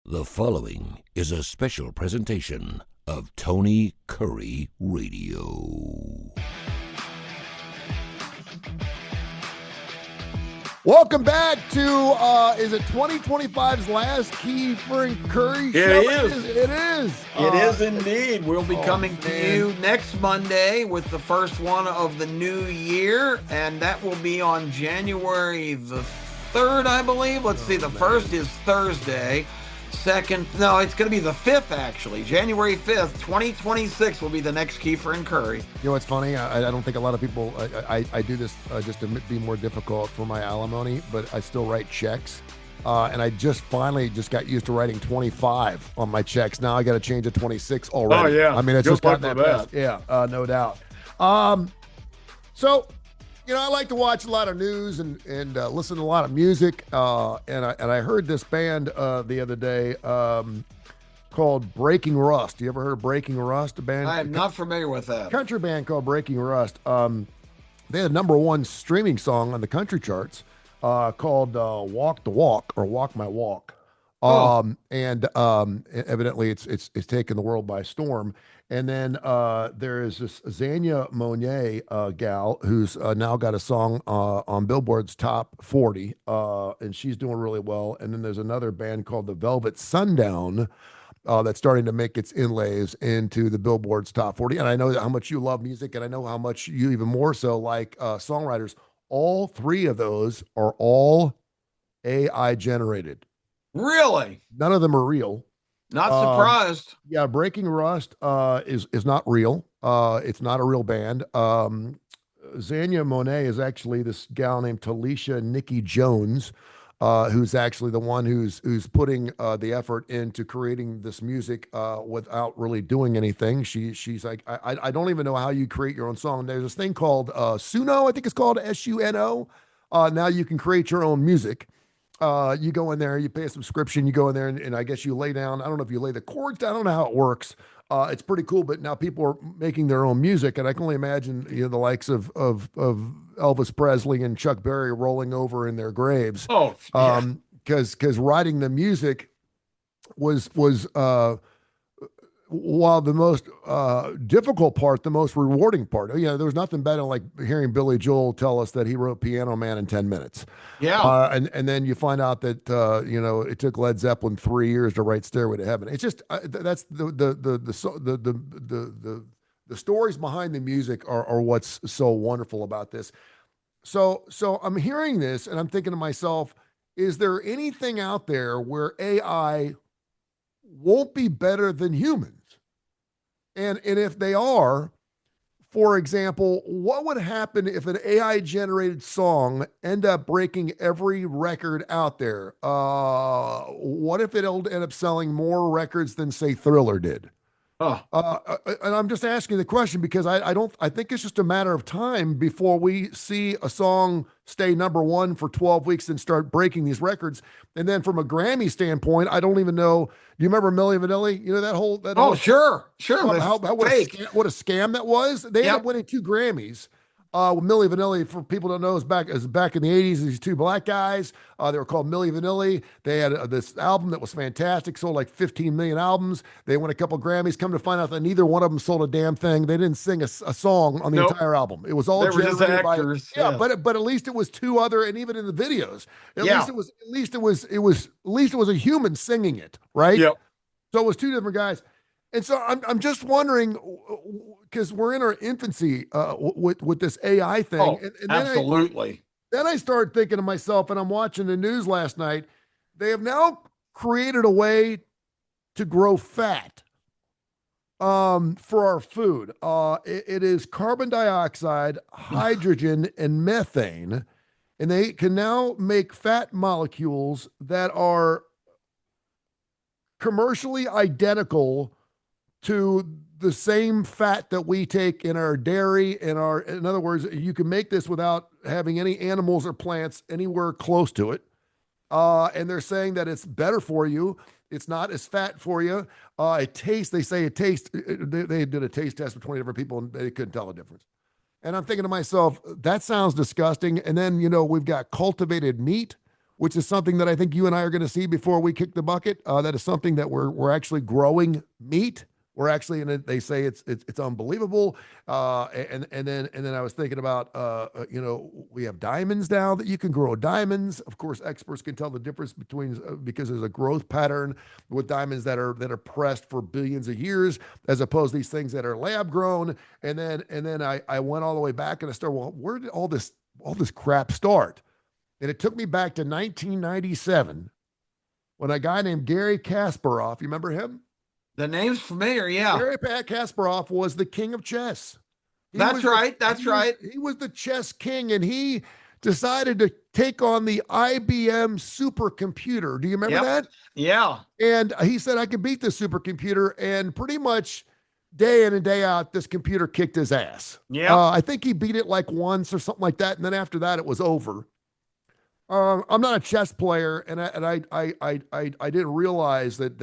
The following is a special presentation of TonyKurre Radio. Welcome back to, is it 2025's last Keefer and Kurre show? It is. It is Indeed. We'll be coming to you next Monday with the first one of the new year, and that will be on January the 3rd, I believe. Let's see, the first is Thursday. Second, no, it's going to be the 5th, actually. January 5th, 2026 will be the next Keefer and Kurre. You know what's funny? I don't think a lot of people, I do this just to be more difficult for my alimony, but I still write checks. And I finally got used to writing 25 on my checks. Now I got to change to 26 already. Oh, yeah. I mean, it's Good just gotten luck that with that. fast. Yeah, no doubt. So, you know, I like to watch a lot of news and listen to a lot of music. And I heard this band the other day called Breaking Rust. You ever heard of Breaking Rust? A band? I am not familiar with that. Country band called Breaking Rust. They had a #1 streaming song on the country charts called "Walk the Walk" or "Walk My Walk." And evidently it's taken the world by storm. And then there is this Xenia Monet gal who's now got a song on Billboard's Top 40, and she's doing really well. And then there's another band called the Velvet Sundown that's starting to make its inlays into the Billboard's Top 40. And I know how much you love music, and I know how much you even more so like songwriters. All three of those are all AI generated. Really? None of them are real. Not surprised. Yeah, Breaking Rust is not real. It's not a real band. Xenia Monet is actually this gal named Talisha Nikki Jones, who's actually the one who's putting the effort into creating this music without really doing anything. She's like, I don't even know how you create your own song. There's this thing called Suno, I think it's called SUNO. Now you can create your own music. You go in there, you pay a subscription, you go in there, and I guess you lay down. I don't know if you lay the chords down. I don't know how it works. It's pretty cool, but now people are making their own music, and I can only imagine the likes of Elvis Presley and Chuck Berry rolling over in their graves. Oh, yeah. Because writing the music was while the most difficult part, the most rewarding part. There was nothing better like hearing Billy Joel tell us that he wrote Piano Man in 10 minutes. Yeah. And then you find out that, it took Led Zeppelin 3 years to write Stairway to Heaven. It's just, that's the stories behind the music are what's so wonderful about this. So I'm hearing this and I'm thinking to myself, is there anything out there where AI won't be better than humans? And if they are, for example, what would happen if an AI generated song end up breaking every record out there? What if it'll end up selling more records than, say, Thriller did? And I'm just asking the question because I think it's just a matter of time before we see a song stay #1 for 12 weeks and start breaking these records. And then from a Grammy standpoint, I don't even know. Do you remember Milli Vanilli? You know that whole Sure. What a scam that was. They ended up winning 2 Grammys. Milli Vanilli, for people don't know, is back in the 80s. These 2 black guys, they were called Milli Vanilli. They had this album that was fantastic, sold like 15 million albums. They won a couple Grammys. Come to find out that neither one of them sold a damn thing. They didn't sing a song on the entire album. It was all generated by actors. But at least it was 2 other, and even in the videos, at least it was a human singing it, right? Yep. So it was 2 different guys. And so I'm just wondering, because we're in our infancy with this AI thing. Oh, and absolutely. Then I started thinking to myself, and I'm watching the news last night, they have now created a way to grow fat for our food. It is carbon dioxide, hydrogen, and methane. And they can now make fat molecules that are commercially identical to the same fat that we take in our dairy. In other words, you can make this without having any animals or plants anywhere close to it. And they're saying that it's better for you. It's not as fat for you. They say it tastes, they did a taste test with 20 different people and they couldn't tell the difference. And I'm thinking to myself, that sounds disgusting. And then, we've got cultivated meat. which is something that I think you and I are going to see before we kick the bucket. That is something that we're actually growing meat. We're actually, and they say it's unbelievable. And then I was thinking about, we have diamonds now that you can grow diamonds. Of course, experts can tell the difference between because there's a growth pattern with diamonds that are pressed for billions of years, as opposed to these things that are lab grown. And then I went all the way back and I started, well, where did all this crap start? And it took me back to 1997 when a guy named Gary Kasparov, you remember him? The name's familiar, yeah. Gary Kasparov was the king of chess. That's right. He was the chess king, and he decided to take on the IBM supercomputer. Do you remember that? Yeah. And he said, I could beat this supercomputer, and pretty much day in and day out, this computer kicked his ass. Yeah. I think he beat it like once or something like that, and then after that, it was over. I'm not a chess player, and I didn't realize that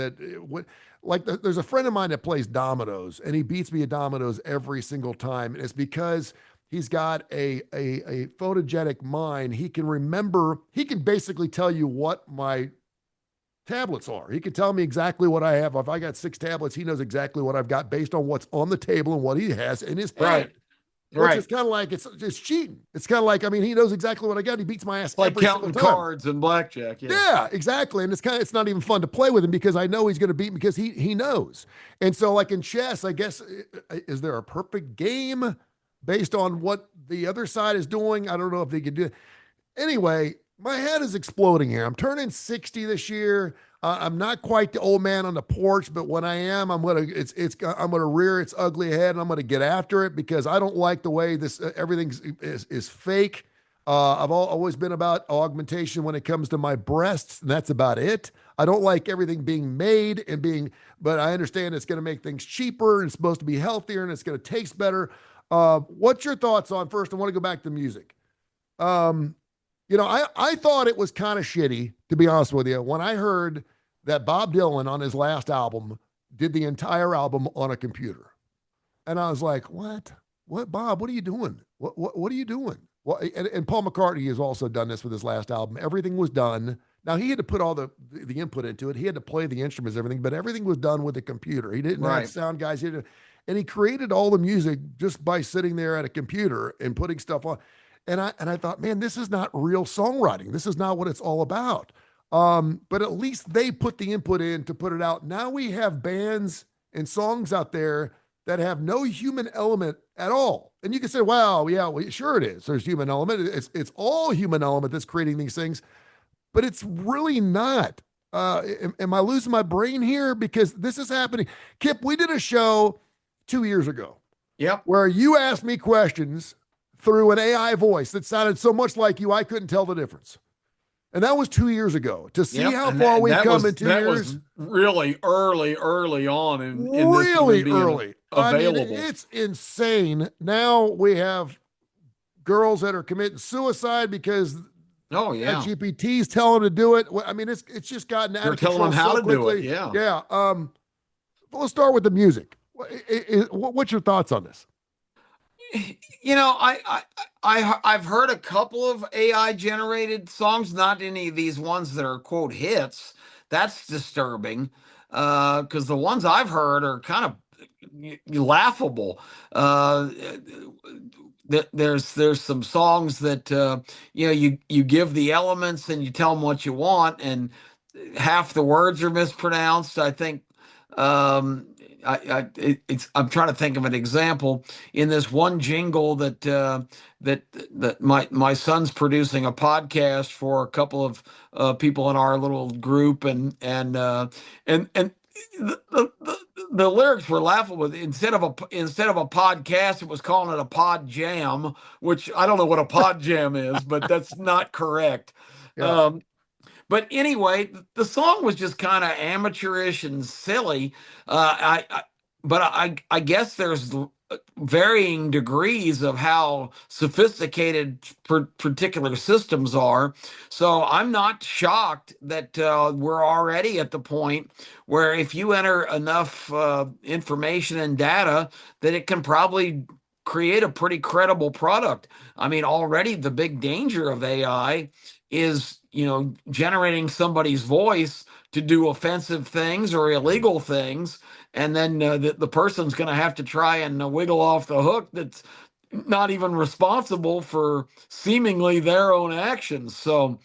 there's a friend of mine that plays dominoes, and he beats me at dominoes every single time, and it's because he's got a photogenic mind. He can basically tell you what my tablets are. He can tell me exactly what I have. If I got 6 tablets, he knows exactly what I've got based on what's on the table and what he has in his head. Which is kind of like, it's cheating. It's kind of like, he knows exactly what I got. He beats my ass like every counting single time. cards and blackjack. Yeah, exactly. And it's not even fun to play with him because I know he's going to beat me because he knows. And so like in chess, I guess, is there a perfect game based on what the other side is doing? I don't know if they could do it. Anyway, my head is exploding here. I'm turning 60 this year. I'm not quite the old man on the porch, but when I am, I'm gonna rear its ugly head and I'm gonna get after it because I don't like the way this everything is fake. I've always been about augmentation when it comes to my breasts, and that's about it. I don't like everything being made but I understand it's going to make things cheaper and it's supposed to be healthier and it's going to taste better. What's your thoughts on first? I want to go back to music. I thought it was kind of shitty, to be honest with you, when I heard that Bob Dylan on his last album did the entire album on a computer. And I was like, what? What, Bob, what are you doing? What are you doing? Well, and Paul McCartney has also done this with his last album. Everything was done. Now, he had to put all the input into it. He had to play the instruments, everything, but everything was done with a computer. He didn't have sound guys. And he created all the music just by sitting there at a computer and putting stuff on. And I thought, man, this is not real songwriting. This is not what it's all about. But at least they put the input in to put it out. Now we have bands and songs out there that have no human element at all. And you can say, wow, yeah, well, sure it is. There's human element. It's all human element that's creating these things, but it's really not. Am I losing my brain here? Because this is happening. Kip, we did a show 2 years ago. Yep. Where you asked me questions through an AI voice that sounded so much like you, I couldn't tell the difference. And that was 2 years ago. To see how far we've come in 2 years. That was really early on in really this early. Available. I mean, it's insane. Now we have girls that are committing suicide because GPT's telling them to do it. I mean, it's just gotten out of control. They're telling them how so to quickly. do it. Yeah. Yeah. Well, let's start with the music. What's your thoughts on this? I've heard a couple of AI generated songs, not any of these ones that are quote hits. That's disturbing because the ones I've heard are kind of laughable. There's some songs that you give the elements and you tell them what you want, and half the words are mispronounced. I think. I'm trying to think of an example in this one jingle that my son's producing a podcast for a couple of people in our little group, and the lyrics were laughable. Instead of a podcast, it was calling it a pod jam, which I don't know what a pod jam is, but that's not correct. Yeah. But anyway, the song was just kind of amateurish and silly. But I guess there's varying degrees of how sophisticated particular systems are. So I'm not shocked that we're already at the point where if you enter enough information and data, that it can probably create a pretty credible product. I mean, already the big danger of AI is generating somebody's voice to do offensive things or illegal things, and then the person's going to have to try and wiggle off the hook that's not even responsible for seemingly their own actions. So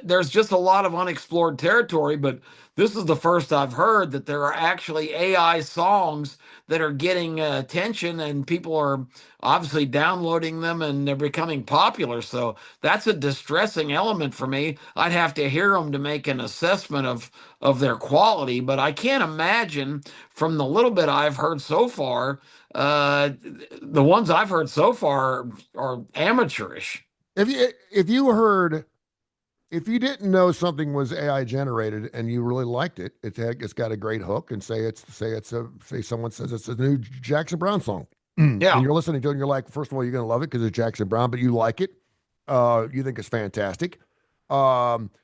there's just a lot of unexplored territory, but this is the first I've heard that there are actually AI songs that are getting attention, and people are obviously downloading them and they're becoming popular. So that's a distressing element for me. I'd have to hear them to make an assessment of their quality, but I can't imagine from the little bit I've heard so far, the ones I've heard so far are amateurish. If you didn't know something was AI generated and you really liked it, it's got a great hook, and say someone says it's a new Jackson Brown song, and Yeah. you're listening to it and you're like, first of all, you're gonna love it because it's Jackson Brown, but you like it, you think it's fantastic.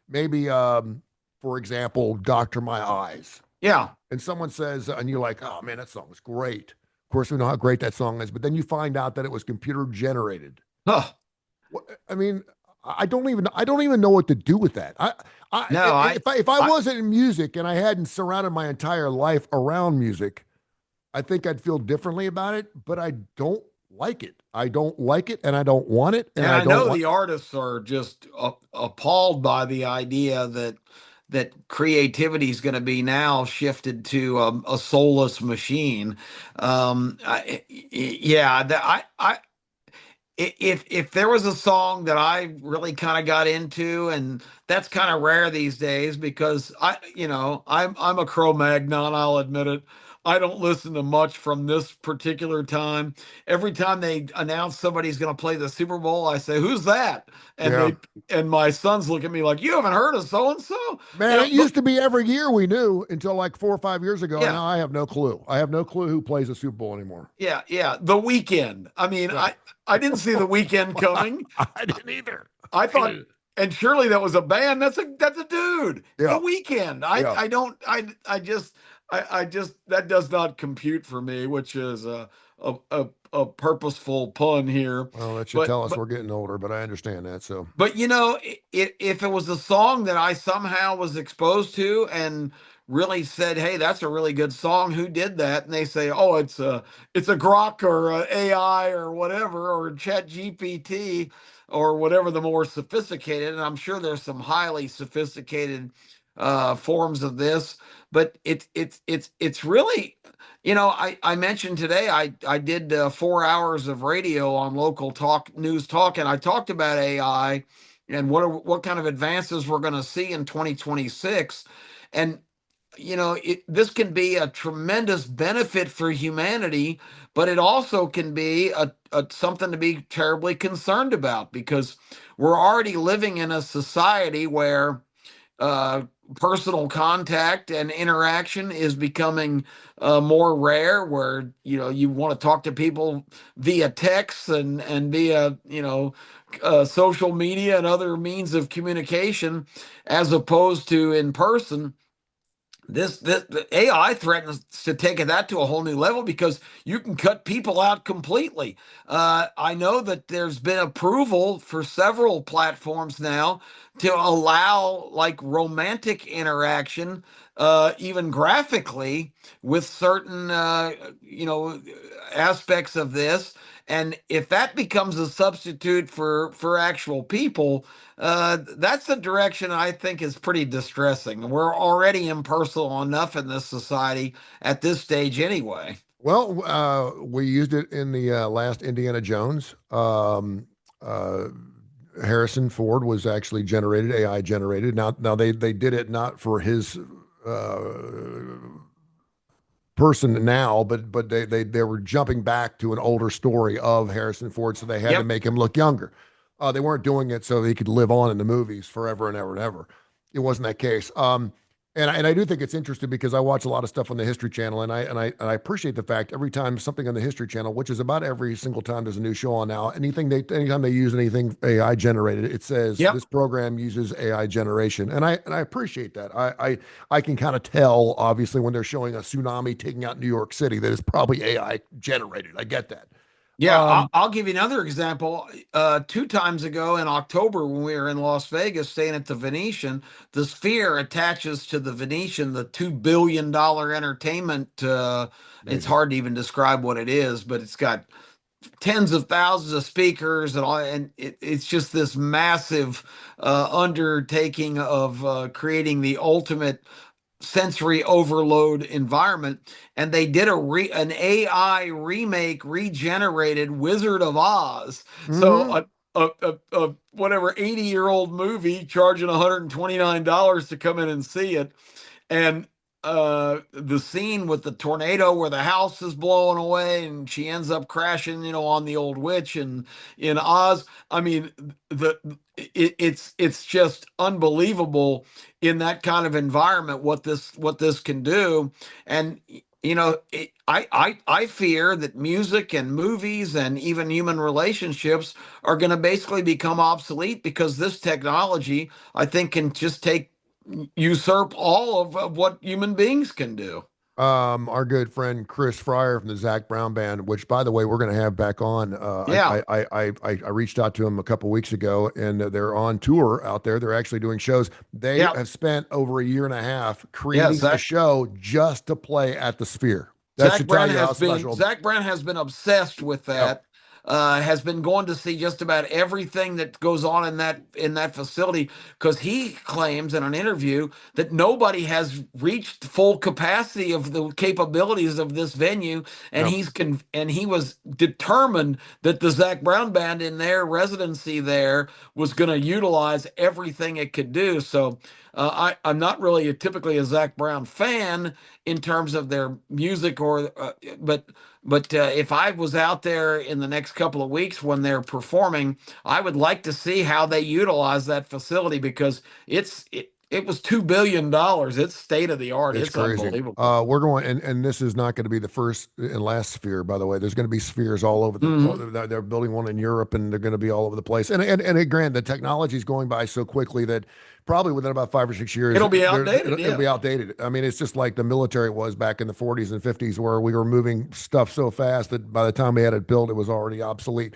Maybe for example, Doctor My Eyes, Yeah. and someone says, and you're like, oh man, that song was great. Of course, we know how great that song is, but then you find out that it was computer generated. Huh. I mean, I don't even know what to do with that. No, If I I, wasn't in music and I hadn't surrounded my entire life around music, I think I'd feel differently about it, but I don't like it. I don't like it and I don't want it and and I I don't know want. the artists are just appalled by the idea that creativity is going to be now shifted to a soulless machine. Yeah, if there was a song that I really kind of got into, and that's kind of rare these days because I'm a Cro-Magnon, I'll admit it. I don't listen to much from this particular time. Every time they announce somebody's going to play the Super Bowl, I say, "Who's that?" And Yeah. my sons look at me like, "You haven't heard of so and so?" Man, it But used to be every year we knew until like 4 or 5 years ago. And yeah, now I have no clue. I have no clue who plays the Super Bowl anymore. yeah. The Weekend. I mean, Yeah. I didn't see the Weekend coming. I didn't either. I thought, and surely that was a band. That's a dude. The Yeah. Weekend. Yeah. I don't. I just that does not compute for me, which is a purposeful pun here. Well, that should But tell us but we're getting older, but I understand that. So, but if it was a song that I somehow was exposed to and really said, "Hey, that's a really good song. Who did that?" And they say, "Oh, it's a Grok or a AI or whatever or Chat GPT or whatever the more sophisticated." And I'm sure there's some highly sophisticated forms of this, but it's really. I mentioned today I did 4 hours of radio on local talk news talk, and I talked about AI and what kind of advances we're going to see in 2026. And this can be a tremendous benefit for humanity, but it also can be a something to be terribly concerned about because we're already living in a society where uh, personal contact and interaction is becoming more rare, where you want to talk to people via text and via social media and other means of communication as opposed to in person. This the AI threatens to take that to a whole new level because you can cut people out completely. I know that there's been approval for several platforms now to allow like romantic interaction, even graphically, with certain aspects of this. And if that becomes a substitute for actual people, that's a direction I think is pretty distressing. We're already impersonal enough in this society at this stage, anyway. well, we used it in the last Indiana Jones. Uh, Harrison Ford was actually generated, AI generated. Now they did it not for his person now, but they were jumping back to an older story of Harrison Ford, so they had to Yep. make him look younger. They weren't doing it so he could live on in the movies forever and ever and ever. It wasn't that case. And I do think it's interesting because I watch a lot of stuff on the History Channel, and I appreciate the fact every time something on the History Channel, which is about every single time there's a new show on now, anytime they use anything AI generated, it says Yep. this program uses AI generation, and I appreciate that. I can kind of tell obviously when they're showing a tsunami taking out New York City that it's probably AI generated. I get that. Yeah, I'll give you another example. 2 times ago in October, when we were in Las Vegas staying at the Venetian, the Sphere attaches to the Venetian the $2 billion entertainment. It's Amazing. hard to even describe what it is, but it's got tens of thousands of speakers and all, and it's just this massive undertaking of creating the ultimate sensory overload environment. And they did an AI remake, regenerated Wizard of Oz. So Hmm. a whatever 80-year-old movie charging $129 to come in and see it. And the scene with the tornado where the house is blowing away and she ends up crashing, on the old witch and in Oz. I mean, it's just unbelievable in that kind of environment what this can do. And I fear that music and movies and even human relationships are going to basically become obsolete because this technology, I think, can just usurp all of what human beings can do. Our good friend Chris Fryer from the Zach Brown Band, which by the way we're going to have back on. Yeah, I reached out to him a couple weeks ago, and they're on tour out there. They're actually doing shows. They yeah, have spent over a year and a half yeah. creating a show just to play at the Sphere. That Zach should tell Brown you how has been special. Zach Brown has been obsessed with Yep. that. Has been going to see just about everything that goes on in that facility because he claims in an interview that nobody has reached full capacity of the capabilities of this venue, and Yep. he was determined that the Zach Brown Band in their residency there was going to utilize everything it could do. So I'm not really typically a Zach Brown fan in terms of their music, but if I was out there in the next couple of weeks when they're performing, I would like to see how they utilize that facility because it was $2 billion. It's state of the art. It's It's crazy. unbelievable. We're going, and this is not going to be the first and last sphere, by the way. There's going to be spheres all over Hmm. they're building one in Europe, and they're going to be all over the place. And granted, the technology is going by so quickly that probably within about 5 or 6 years, It'll be outdated. it'll Yeah. be outdated. I mean, it's just like the military was back in the 40s and 50s, where we were moving stuff so fast that by the time we had it built, it was already obsolete.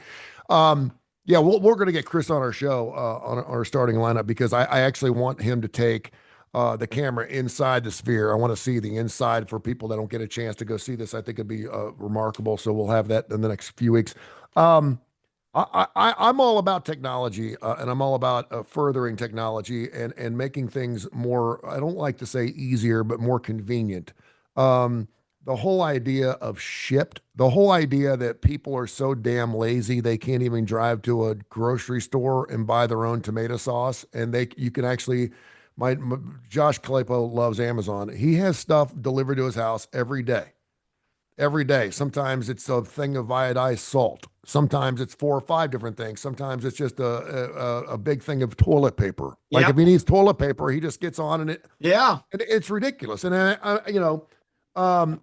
Um, yeah, we're going to get Chris on our show on our starting lineup because I actually want him to take the camera inside the sphere. I want to see the inside for people that don't get a chance to go see this. I think it'd be remarkable. So we'll have that in the next few weeks. Um, I'm all about technology, and I'm all about furthering technology and making things more. I don't like to say easier, but more convenient. The whole idea of Shipt, the whole idea that people are so damn lazy they can't even drive to a grocery store and buy their own tomato sauce, and you can actually. My Josh Claypo loves Amazon. He has stuff delivered to his house every day. Every day. Sometimes it's a thing of iodized salt. Sometimes it's 4 or 5 different things. Sometimes it's just a big thing of toilet paper. Like if Yep. he needs toilet paper, he just gets on Yeah. and it's ridiculous. And um,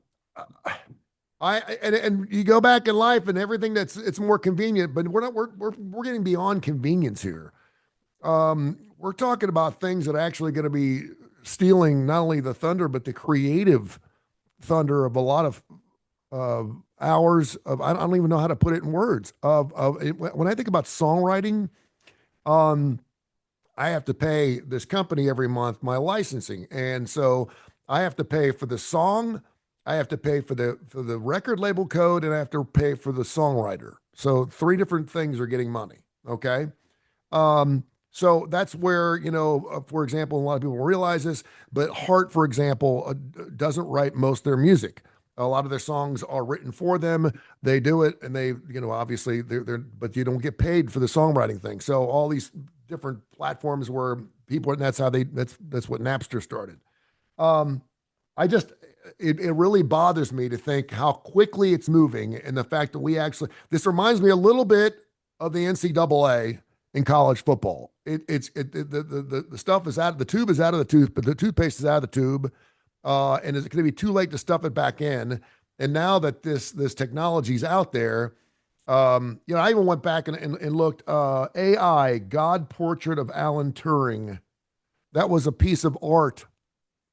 and you go back in life and everything it's more convenient, but we're getting beyond convenience here. We're talking about things that are actually going to be stealing not only the thunder but the creative thunder of a lot of uh, hours of I don't even know how to put it in words when I think about songwriting. um I have to pay this company every month my licensing, and so I have to pay for the song, I have to pay for the record label code, and I have to pay for the songwriter. So 3 different things are getting money. Okay. So that's where, for example, a lot of people realize this, but Hart, for example, doesn't write most of their music. A lot of their songs are written for them. They do it, and they, obviously but you don't get paid for the songwriting thing. So all these different platforms where people, and that's what Napster started. Um, I just, it really bothers me to think how quickly it's moving, and the fact that this reminds me a little bit of the NCAA in college football. The stuff is out, the tube is out of the tooth, but the toothpaste is out of the tube, and it's going to be too late to stuff it back in. And now that this technology is out there, I even went back and looked. AI God Portrait of Alan Turing. That was a piece of art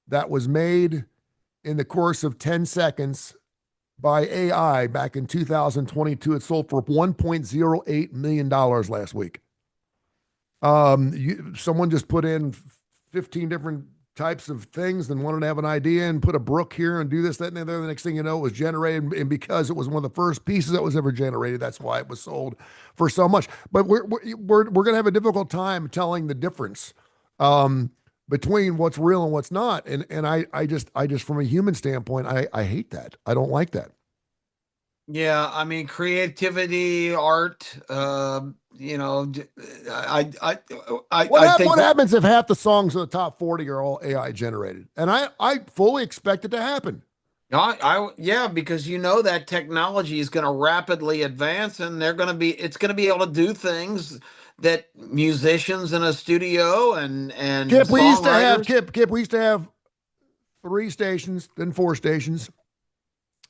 that was made in the course of 10 seconds by AI back in 2022. It sold for $1.08 million last week. Someone just put in 15 different types of things and wanted to have an idea and put a brook here and do this, that, and the other. The next thing you know, it was generated. And because it was one of the first pieces that was ever generated, that's why it was sold for so much. But we're going to have a difficult time telling the difference between what's real and what's not. And I just from a human standpoint, I hate that. I don't like that. Yeah, I mean, creativity, art. You know, I think What happens if half the songs in the top 40 are all AI generated? And I fully expect it to happen. yeah, because you know that technology is going to rapidly advance, and it's going to be able to do things that musicians in a studio and Kip, we used to have songwriters. Kip, we used to have 3 stations, then 4 stations,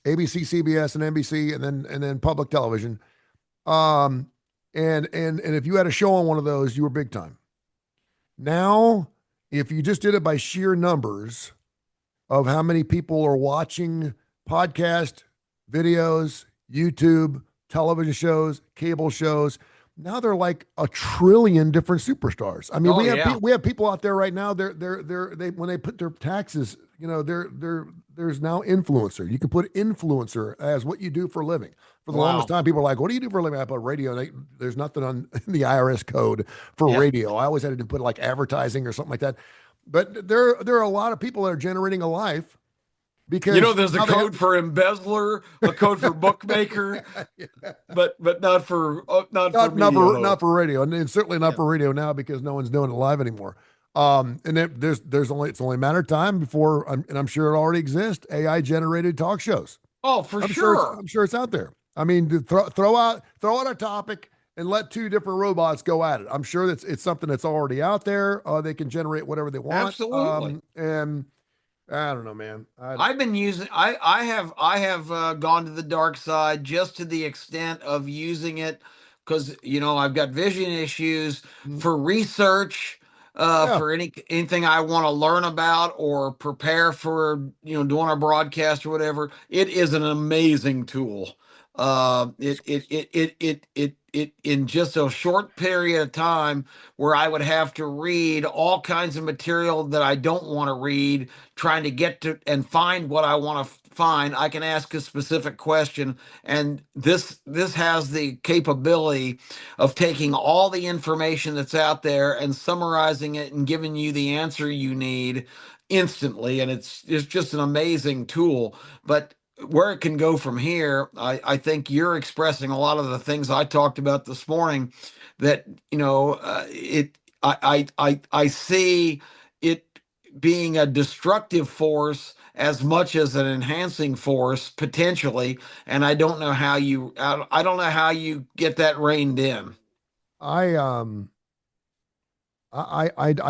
ABC, CBS, and NBC, and then public television. And if you had a show on one of those, you were big time. Now, if you just did it by sheer numbers of how many people are watching podcast, videos, YouTube, television shows, cable shows, now they're like a trillion different superstars. I mean, we have people out there right now. They when they put their taxes, there's now influencer. You can put influencer as what you do for a living. For the longest time, people are like, "What do you do for a living?" I put radio. There's nothing on the IRS code for radio. I always had to put like advertising or something like that. But there are a lot of people that are generating a life. Because there's a code for embezzler, a code for bookmaker, but not for radio, and certainly not for radio now because no one's doing it live anymore. And it's only a matter of time before, and I'm sure it already exists, AI generated talk shows. Oh, for sure. I'm sure it's out there. I mean, throw out a topic and let 2 different robots go at it. I'm sure that it's something that's already out there. They can generate whatever they want. Absolutely. And I don't know, man. I've been using. I have gone to the dark side just to the extent of using it because I've got vision issues for research, for anything I want to learn about or prepare for doing a broadcast or whatever. It is an amazing tool. It in just a short period of time where I would have to read all kinds of material that I don't want to read, trying to get to and find what I want to find. I can ask a specific question, and this has the capability of taking all the information that's out there and summarizing it and giving you the answer you need instantly. And it's just an amazing tool. But where it can go from here, I think you're expressing a lot of the things I talked about this morning. That I see it being a destructive force as much as an enhancing force potentially, and I don't know how you get that reined in. I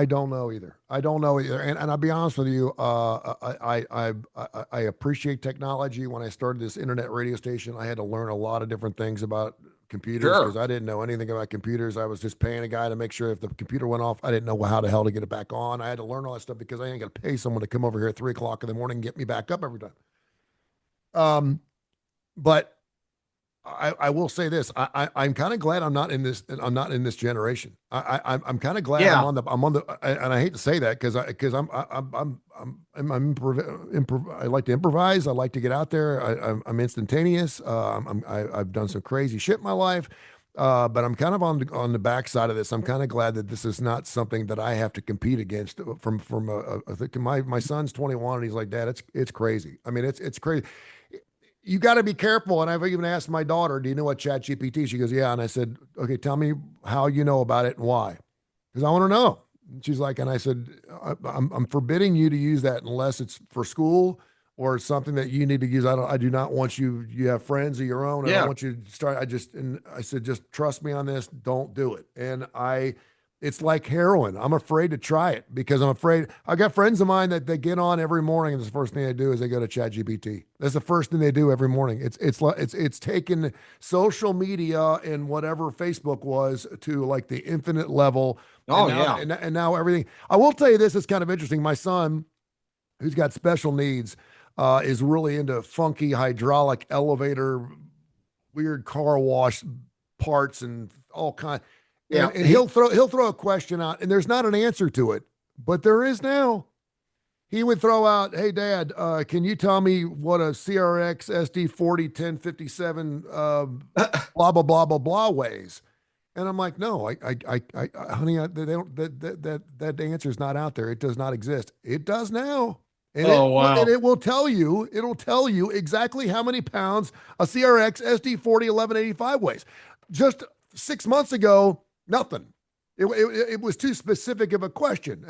don't know either. I don't know either. And I'll be honest with you. I appreciate technology. When I started this internet radio station, I had to learn a lot of different things about computers because I didn't know anything about computers. I was just paying a guy to make sure if the computer went off, I didn't know how the hell to get it back on. I had to learn all that stuff because I ain't got to pay someone to come over here at 3:00 in the morning and get me back up every time. But I will say this. I'm kind of glad I'm not in this. I'm not in this generation. I'm kind of glad I'm on the. And I hate to say that because I like to improvise. I like to get out there. I'm instantaneous. I've done some crazy shit in my life. But I'm kind of on the backside of this. I'm kind of glad that this is not something that I have to compete against. I think my son's 21 and he's like, Dad, it's crazy. I mean, it's crazy. You got to be careful. And I've even asked my daughter, do you know what ChatGPT? She goes, yeah. And I said, okay, tell me how you know about it and why. Because I want to know. And she's like, and I said, I'm forbidding you to use that unless it's for school or something that you need to use. I do not want you have friends of your own. I don't want you to start. I said, just trust me on this. Don't do it. And it's like heroin. I'm afraid to try it because I'm afraid. I got friends of mine that they get on every morning, and the first thing they do is they go to ChatGPT. That's the first thing they do every morning. It's taken social media and whatever Facebook was to like the infinite level. And now everything. I will tell you this is kind of interesting. My son, who's got special needs, is really into funky hydraulic elevator, weird car wash parts and all kind. Yeah. And he'll throw a question out, and there's not an answer to it, but there is now. He would throw out, "Hey, Dad, can you tell me what a CRX SD40 1057 blah blah blah blah blah weighs?" And I'm like, "No, honey, they don't. That answer is not out there. It does not exist. It does now." And Oh, wow. it will tell you. It'll tell you exactly how many pounds a CRX SD40 1185 weighs. Just 6 months ago, nothing. It was too specific of a question,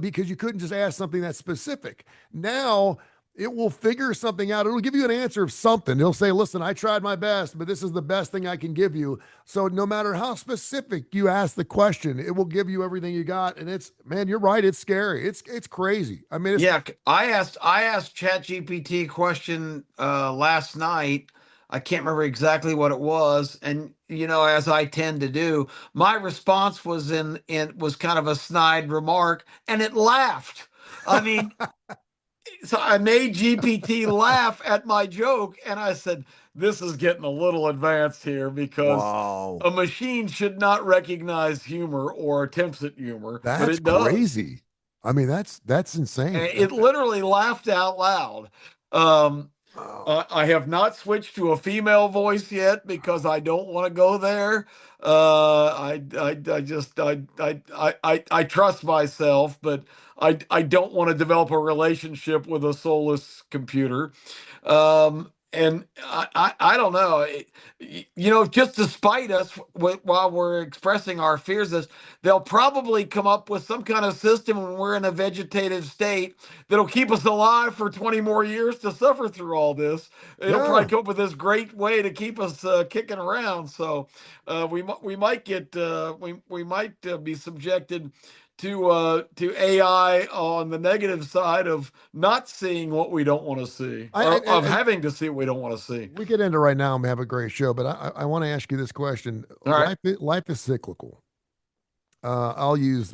because you couldn't just ask something that's specific. Now it will figure something out. It'll give you an answer of something. It'll say, "Listen, I tried my best, but this is the best thing I can give you." So no matter how specific you ask the question, it will give you everything you got. And man, you're right. It's scary. It's crazy. I mean, Yeah, I asked ChatGPT a question last night. I can't remember exactly what it was, and as I tend to do, my response was was kind of a snide remark, and it laughed. I mean, so I made GPT laugh at my joke, and I said, "This is getting a little advanced here because wow, a machine should not recognize humor or attempts at humor, but that's it does." crazy. I mean, that's insane. And it literally laughed out loud. Um, Wow. I have not switched to a female voice yet because I don't want to go there. I trust myself, but I don't want to develop a relationship with a soulless computer. And I don't know. Just despite us, while we're expressing our fears, they'll probably come up with some kind of system when we're in a vegetative state that'll keep us alive for 20 more years to suffer through all this. It'll Yeah. probably come up with this great way to keep us kicking around. So we might be subjected to AI on the negative side of not seeing what we don't want to see, or of having to see what we don't want to see. We get into right now and we have a great show, but I want to ask you this question. All right. Life is cyclical. I'll use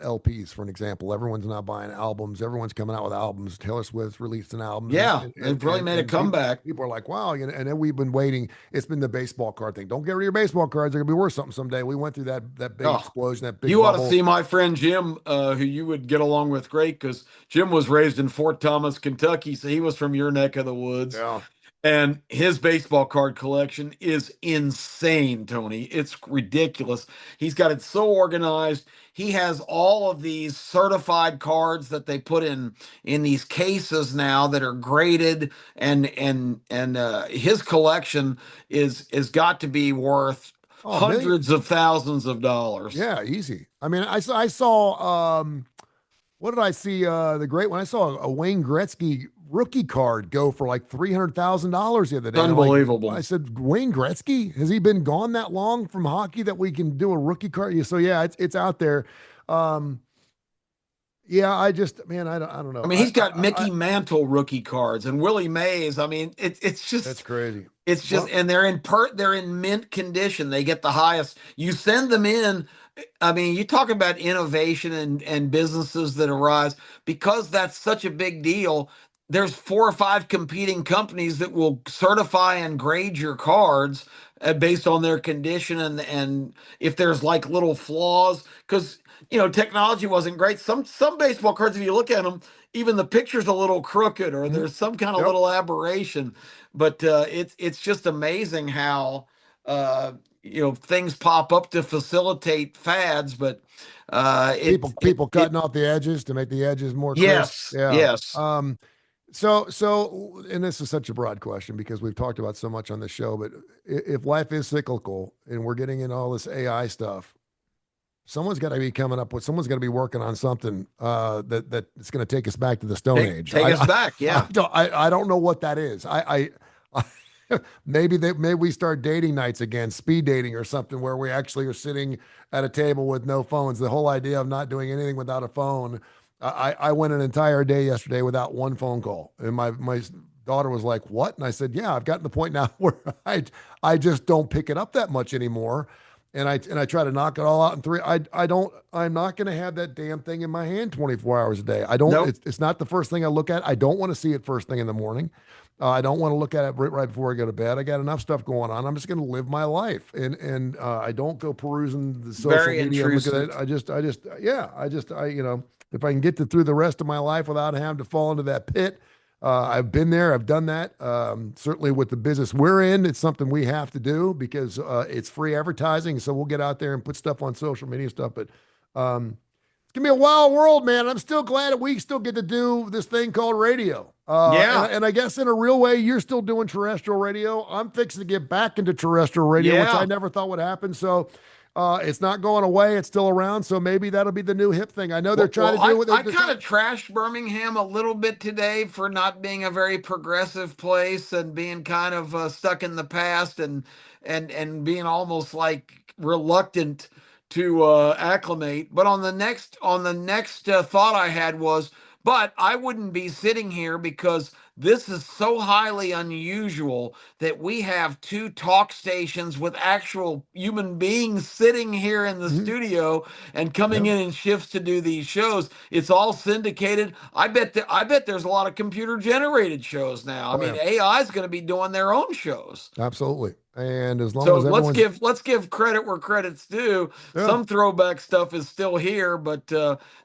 LPs for an example. Everyone's not buying albums. Everyone's coming out with albums. Taylor Swift released an album. Yeah, they've really made a comeback. People are like, wow. And then we've been waiting. It's been the baseball card thing. Don't get rid of your baseball cards. They're going to be worth something someday. We went through that big explosion, that big You ought bubble. to see my friend Jim, who you would get along with great because Jim was raised in Fort Thomas, Kentucky. So he was from your neck of the woods. Yeah. And his baseball card collection is insane, Tony. It's ridiculous. He's got it so organized. He has all of these certified cards that they put in these cases now that are graded, and his collection is got to be worth hundreds of thousands of dollars. Yeah, easy. I mean, I saw what did I see? The great one. I saw a Wayne Gretzky rookie card go for like $300,000 the other day. Unbelievable. I said, Wayne Gretzky, has he been gone that long from hockey that we can do a rookie card? So yeah, it's out there. Yeah, I don't know. I mean, he's got Mickey Mantle rookie cards and Willie Mays. I mean, it's just that's crazy. It's just, and they're in mint condition. They get the highest. You send them in. I mean, you talk about innovation and businesses that arise because that's such a big deal. There's 4 or 5 competing companies that will certify and grade your cards based on their condition and if there's like little flaws, because technology wasn't great. Some baseball cards, if you look at them, even the picture's a little crooked or there's some kind of little aberration. But it's just amazing how things pop up to facilitate fads, but people cutting off the edges to make the edges more crisp. Yes. So, and this is such a broad question because we've talked about so much on the show, but if life is cyclical and we're getting into all this AI stuff, someone's got to be working on something that's going to take us back to the Stone Age. Take us back. Yeah. I don't know what that is. Maybe we start dating nights again, speed dating or something, where we actually are sitting at a table with no phones. The whole idea of not doing anything without a phone. I went an entire day yesterday without one phone call, and my daughter was like, "What?" And I said, "Yeah, I've gotten to the point now where I just don't pick it up that much anymore." and I try to knock it all out in 3. I'm not going to have that damn thing in my hand 24 hours a day. I don't. Nope. It's not the first thing I look at. I don't want to see it first thing in the morning. I don't want to look at it right before I go to bed. I got enough stuff going on. I'm just going to live my life, and I don't go perusing the social Very media. And look at intrusive. it. If I can get through the rest of my life without having to fall into that pit, I've been there. I've done that. Certainly with the business we're in, it's something we have to do because it's free advertising. So we'll get out there and put stuff on social media stuff. But it's gonna be a wild world, man. I'm still glad that we still get to do this thing called radio. And I guess in a real way, you're still doing terrestrial radio. I'm fixing to get back into terrestrial radio, which I never thought would happen. So it's not going away. It's still around. So maybe that'll be the new hip thing. I know they're trying to do what I kind of trashed Birmingham a little bit today for not being a very progressive place and being kind of stuck in the past and being almost like reluctant to acclimate. But on the next thought I had was, but I wouldn't be sitting here because this is so highly unusual that we have 2 talk stations with actual human beings sitting here in the studio and coming in shifts to do these shows. It's all syndicated. I bet there's a lot of computer generated shows now. I mean, AI is going to be doing their own shows. Absolutely. And as long as let's give credit where credit's due. Some throwback stuff is still here, but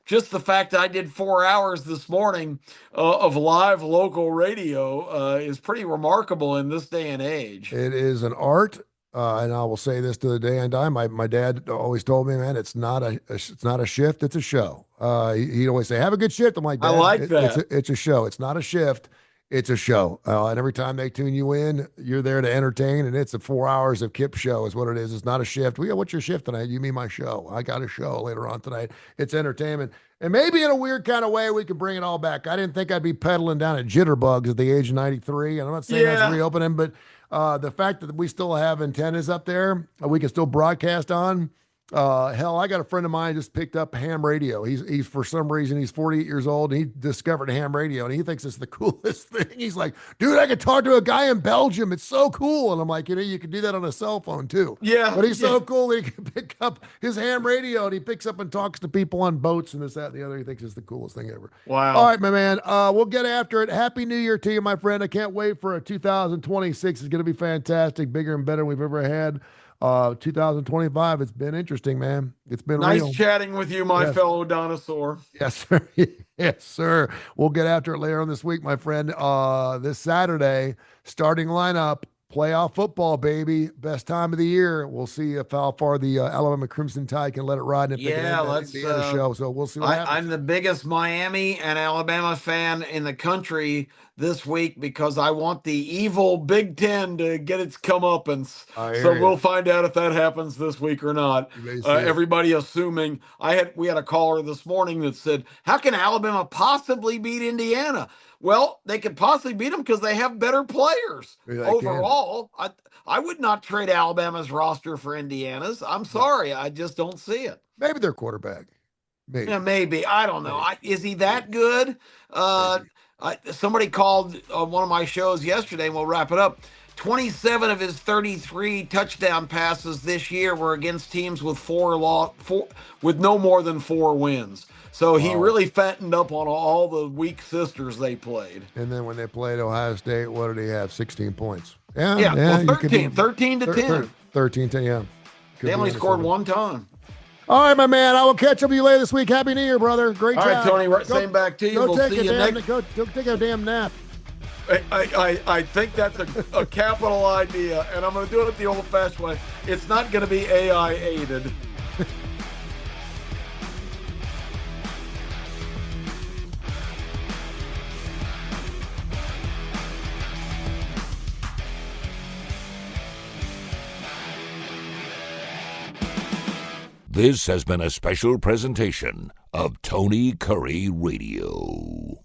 just the fact that I did 4 hours this morning of live local radio is pretty remarkable in this day and age. It is an art, and I will say this to the day I die. My dad always told me, man, it's not a shift, it's a show. He'd always say, "Have a good shift." I'm like, Dad, I like that. It's a show. It's not a shift. It's a show. And every time they tune you in, you're there to entertain, and it's a 4 hours of Kip show is what it is. It's not a shift. What's your shift tonight? You mean my show. I got a show later on tonight. It's entertainment. And maybe in a weird kind of way, we can bring it all back. I didn't think I'd be pedaling down at Jitterbugs at the age of 93, and I'm not saying that's reopening, but the fact that we still have antennas up there, we can still broadcast on. Hell, I got a friend of mine just picked up ham radio. He's for some reason, he's 48 years old, and he discovered ham radio, and he thinks it's the coolest thing. He's like, dude, I could talk to a guy in Belgium. It's so cool. And I'm like, you can do that on a cell phone too. Yeah. But he's so cool that he can pick up his ham radio, and he picks up and talks to people on boats and this, that, and the other. He thinks it's the coolest thing ever. Wow. All right, my man. We'll get after it. Happy New Year to you, my friend. I can't wait for 2026. It's going to be fantastic, bigger and better than we've ever had. 2025, it's been interesting, man. It's been nice real. chatting with you, my fellow dinosaur. Yes, sir. Yes, sir. We'll get after it later on this week, my friend. This Saturday, starting lineup, playoff football, baby. Best time of the year. We'll see how far the Alabama Crimson Tide can let it ride. Let's the end of the show. So we'll see what happens. I'm the biggest Miami and Alabama fan in the country this week because I want the evil Big Ten to get its comeuppance. So we'll find out if that happens this week or not. Everybody assuming we had a caller this morning that said, how can Alabama possibly beat Indiana? Well, they could possibly beat them because they have better players. Overall, I would not trade Alabama's roster for Indiana's. I'm sorry. I just don't see it. Maybe their quarterback. Maybe. Yeah, maybe. I don't know. Is he that good? Somebody called one of my shows yesterday, and we'll wrap it up. 27 of his 33 touchdown passes this year were against teams with with no more than 4 wins. So he really fattened up on all the weak sisters they played. And then when they played Ohio State, what did he have? 16 points. Well, 13 to 10. 13 10, yeah. They only scored 1 time. All right, my man. I will catch up with you later this week. Happy New Year, brother. Great job. All right, Tony. Same back to you. We'll see you next. Go take a damn nap. I think that's a capital idea, and I'm going to do it the old-fashioned way. It's not going to be AI aided. This has been a special presentation of TonyKurre Radio.